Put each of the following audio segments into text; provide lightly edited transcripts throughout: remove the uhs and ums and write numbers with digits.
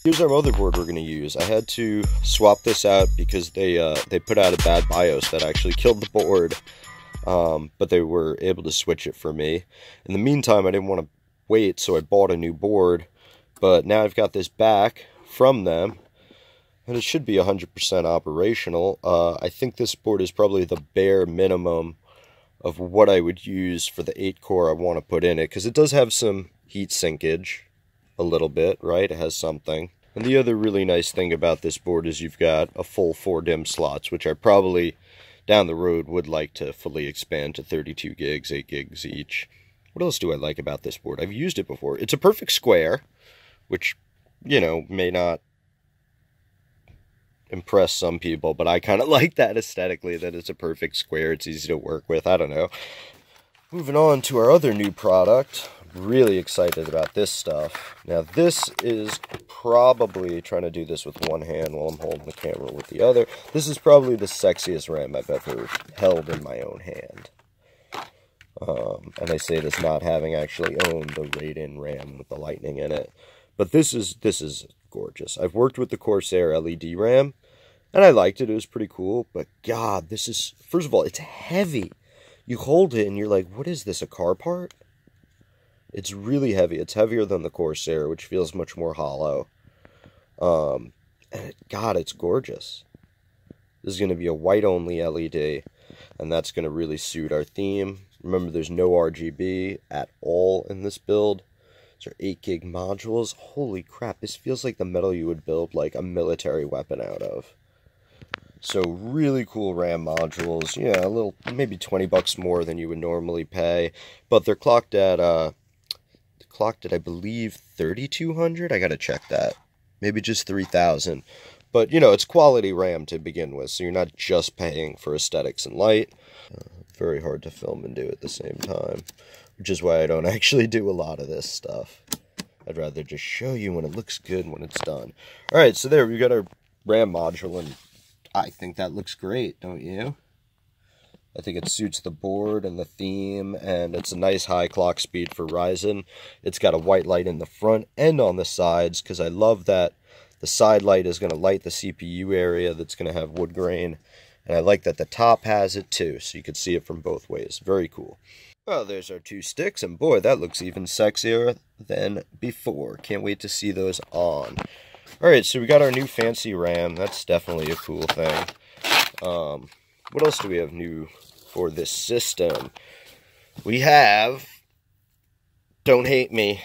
Here's our motherboard we're going to use. I had to swap this out because they put out a bad BIOS that actually killed the board, but they were able to switch it for me. In the meantime, I didn't want to wait, so I bought a new board, but now I've got this back from them, and it should be 100% operational. I think this board is probably the bare minimum of what I would use for the 8-core I want to put in it, because it does have some heat sinkage. A little bit, right? It has something. And the other really nice thing about this board is you've got a full 4 DIMM slots, which I probably down the road would like to fully expand to 32 gigs, 8 gigs each. What else do I like about this board? I've used it before. It's a perfect square, which, you know, may not impress some people, but I kind of like that aesthetically, that it's a perfect square. It's easy to work with. I don't know. Moving on to our other new product. Really excited about this stuff. Now this is probably, trying to do this with one hand while I'm holding the camera with the other, this is probably the sexiest RAM I've ever held in my own hand. And I say this not having actually owned the Radeon RAM with the Lightning in it. But this is gorgeous. I've worked with the Corsair LED RAM, and I liked it. It was pretty cool. But God, this is, first of all, it's heavy. You hold it and you're like, what is this, a car part? It's really heavy. It's heavier than the Corsair, which feels much more hollow. And God, it's gorgeous. This is going to be a white-only LED, and that's going to really suit our theme. Remember, there's no RGB at all in this build. These are 8 gig modules. Holy crap, this feels like the metal you would build like a military weapon out of. So really cool RAM modules. Yeah, a little, maybe 20 bucks more than you would normally pay, but they're clocked at I believe 3,200. I gotta check that. Maybe just 3,000. But you know, it's quality RAM to begin with, so you're not just paying for aesthetics and light. Very hard to film and do at the same time, which is why I don't actually do a lot of this stuff. I'd rather just show you when it looks good when it's done. All right, so there we've got our RAM module, and I think that looks great, don't you? I think it suits the board and the theme, and it's a nice high clock speed for Ryzen. It's got a white light in the front and on the sides, because I love that the side light is going to light the CPU area that's going to have wood grain. And I like that the top has it too, so you can see it from both ways. Very cool. Well, there's our 2 sticks, and boy, that looks even sexier than before. Can't wait to see those on. Alright, so we got our new fancy RAM. That's definitely a cool thing. What else do we have new for this system? We have, don't hate me,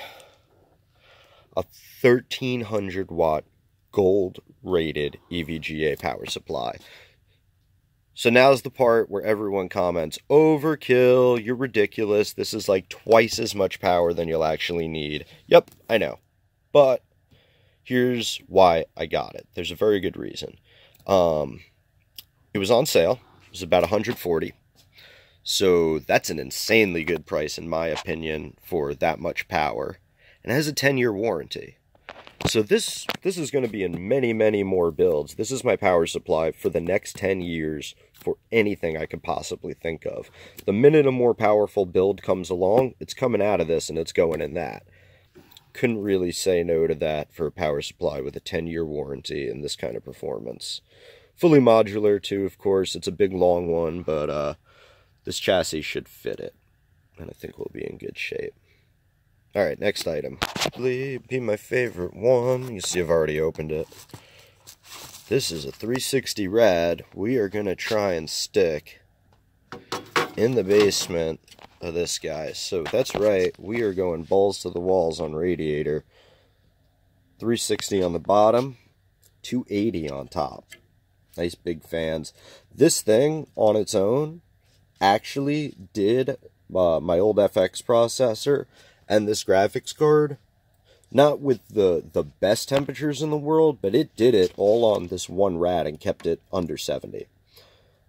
a 1300 watt gold rated EVGA power supply. So now's the part where everyone comments, overkill, you're ridiculous, this is like twice as much power than you'll actually need. Yep, I know. But here's why I got it. There's a very good reason. It was on sale. It was about $140. So that's an insanely good price, in my opinion, for that much power. And it has a 10-year warranty. So this is going to be in many, many more builds. This is my power supply for the next 10 years for anything I could possibly think of. The minute a more powerful build comes along, it's coming out of this and it's going in that. Couldn't really say no to that for a power supply with a 10-year warranty and this kind of performance. Fully modular too, of course. It's a big long one, but this chassis should fit it. And I think we'll be in good shape. Alright, next item. Be my favorite one. You see I've already opened it. This is a 360 rad. We are going to try and stick in the basement of this guy. So that's right, we are going balls to the walls on radiator. 360 on the bottom, 280 on top. Nice big fans. This thing on its own actually did my old FX processor and this graphics card, not with the best temperatures in the world, but it did it all on this one rad and kept it under 70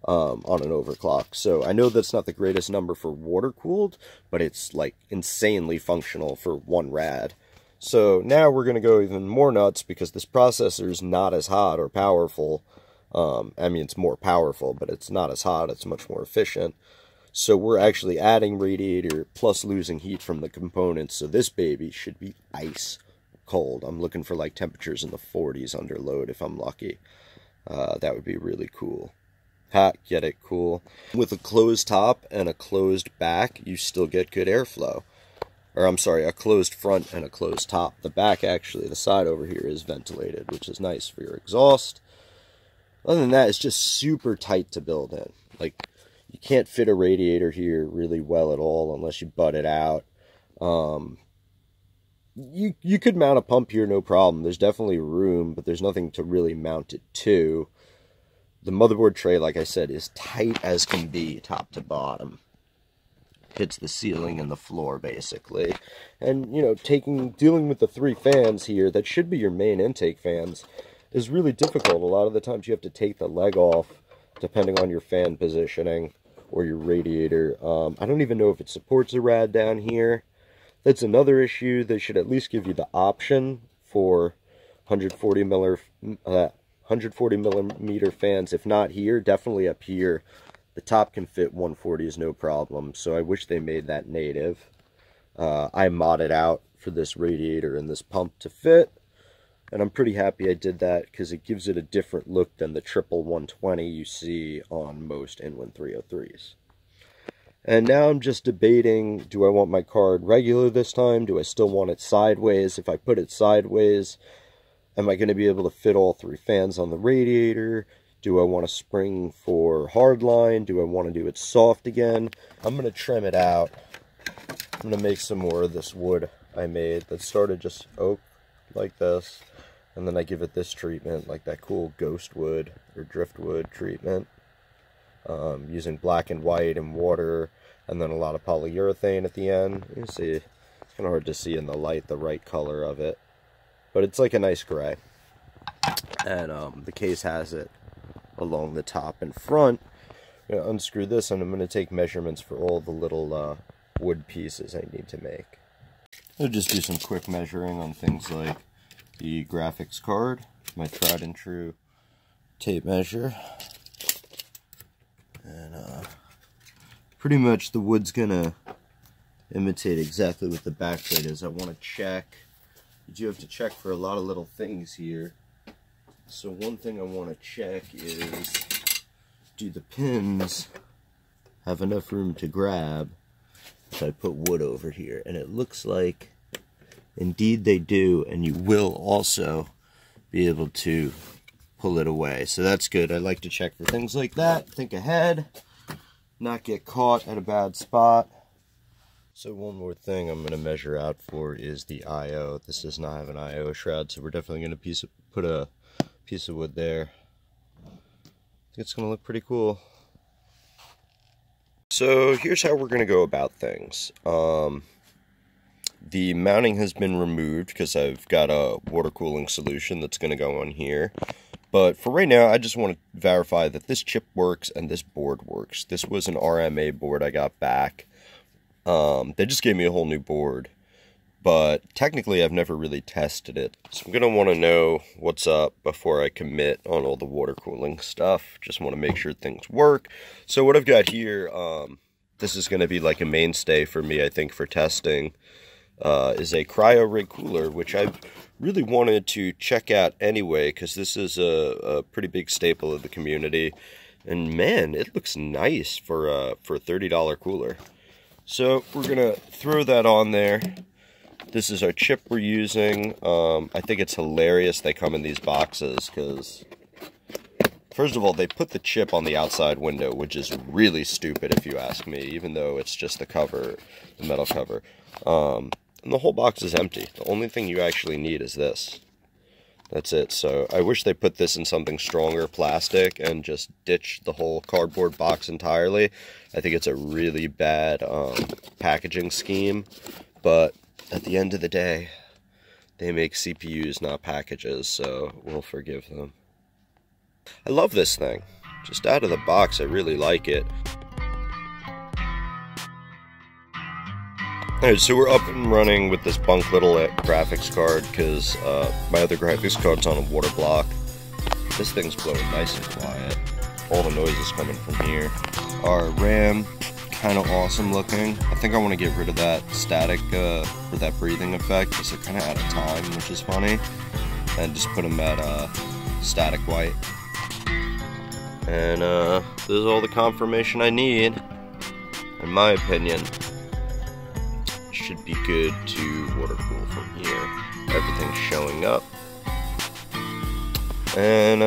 on an overclock. So I know that's not the greatest number for water-cooled, but it's like insanely functional for one rad. So now we're going to go even more nuts because this processor is not as hot or powerful. I mean, it's more powerful, but it's not as hot. It's much more efficient. So we're actually adding radiator plus losing heat from the components. So this baby should be ice cold. I'm looking for like temperatures in the 40s under load if I'm lucky. That would be really cool. Hot, get it, cool. With a closed top and a closed back, you still get good airflow. Or I'm sorry, a closed front and a closed top. The back, actually, the side over here is ventilated, which is nice for your exhaust. Other than that, it's just super tight to build in. Like, you can't fit a radiator here really well at all unless you butt it out. You could mount a pump here, no problem. There's definitely room, but there's nothing to really mount it to. The motherboard tray, like I said, is tight as can be, top to bottom. Hits the ceiling and the floor, basically. And, you know, dealing with the 3 fans here, that should be your main intake fans, is really difficult. A lot of the times you have to take the leg off, depending on your fan positioning or your radiator. I don't even know if it supports a rad down here. That's another issue. They should at least give you the option for 140 millimeter fans. If not here, definitely up here. The top can fit 140s, no problem. So I wish they made that native. I modded out for this radiator and this pump to fit. And I'm pretty happy I did that because it gives it a different look than the triple 120 you see on most inwin 303s. And now I'm just debating, do I want my card regular this time? Do I still want it sideways? If I put it sideways, am I going to be able to fit all 3 fans on the radiator? Do I want to spring for hardline? Do I want to do it soft again? I'm going to trim it out. I'm going to make some more of this wood I made that started just oak like this. And then I give it this treatment, like that cool ghost wood or driftwood treatment. Using black and white and water, and then a lot of polyurethane at the end. You can see, it's kind of hard to see in the light the right color of it. But it's like a nice gray. And the case has it along the top and front. I'm going to unscrew this, and I'm going to take measurements for all the little wood pieces I need to make. I'll just do some quick measuring on things like the graphics card, my tried and true tape measure. And pretty much the wood's gonna imitate exactly what the back plate is. I want to check. You do have to check for a lot of little things here. So one thing I want to check is, do the pins have enough room to grab if I put wood over here? And it looks like indeed they do, and you will also be able to pull it away. So that's good. I like to check for things like that. Think ahead. Not get caught at a bad spot. So one more thing I'm going to measure out for is the I/O. This does not have an I/O shroud, so we're definitely going to put a piece of wood there. I think it's going to look pretty cool. So here's how we're going to go about things. The mounting has been removed because I've got a water cooling solution that's going to go on here. But for right now, I just want to verify that this chip works and this board works. This was an RMA board I got back. They just gave me a whole new board. But technically, I've never really tested it. So I'm going to want to know what's up before I commit on all the water cooling stuff. Just want to make sure things work. So what I've got here, this is going to be like a mainstay for me, I think, for testing. Is a cryo rig cooler, which I've really wanted to check out anyway, because this is a pretty big staple of the community. And man, it looks nice for a $30 cooler. So we're going to throw that on there. This is our chip we're using. I think it's hilarious they come in these boxes, because first of all, they put the chip on the outside window, which is really stupid if you ask me, even though it's just the cover, the metal cover. And the whole box is empty. The only thing you actually need is this. That's it. So I wish they put this in something stronger, plastic, and just ditch the whole cardboard box entirely. I think it's a really bad packaging scheme, but at the end of the day, they make CPUs, not packages, so we'll forgive them. I love this thing. Just out of the box, I really like it. Alright, so we're up and running with this bunk little graphics card, because my other graphics card's on a water block. This thing's blowing nice and quiet. All the noise is coming from here. Our RAM kind of awesome looking. I think I want to get rid of that static, or that breathing effect, because they're kind of out of time, which is funny. And just put them at static white. And this is all the confirmation I need, in my opinion. Should be good to water cool from here. Everything's showing up. And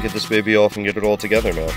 get this baby off and get it all together now.